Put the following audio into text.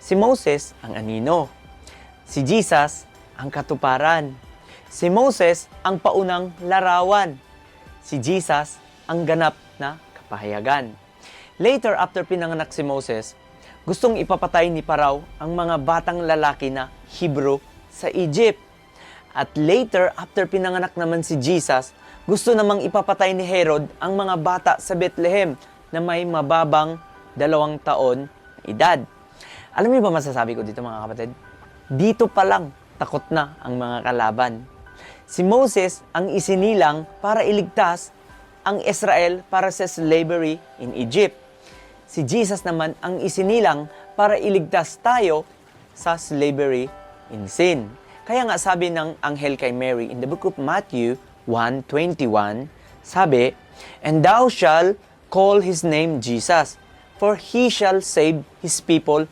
Si Moses ang anino. Si Jesus ang katuparan. Si Moses ang paunang larawan. Si Jesus ang ganap na kapahayagan. Later, after pinanganak si Moses, gustong ipapatay ni Parao ang mga batang lalaki na Hebrew sa Egypt. At later, after pinanganak naman si Jesus, gusto namang ipapatay ni Herod ang mga bata sa Bethlehem na may mababang 2 taon na edad. Alam niyo ba masasabi ko dito mga kapatid? Dito pa lang, takot na ang mga kalaban. Si Moses ang isinilang para iligtas ang Israel para sa slavery in Egypt. Si Jesus naman ang isinilang para iligtas tayo sa slavery in sin. Kaya nga sabi ng anghel kay Mary in the book of Matthew 1:21, sabi, "And thou shalt call his name Jesus, for he shall save his people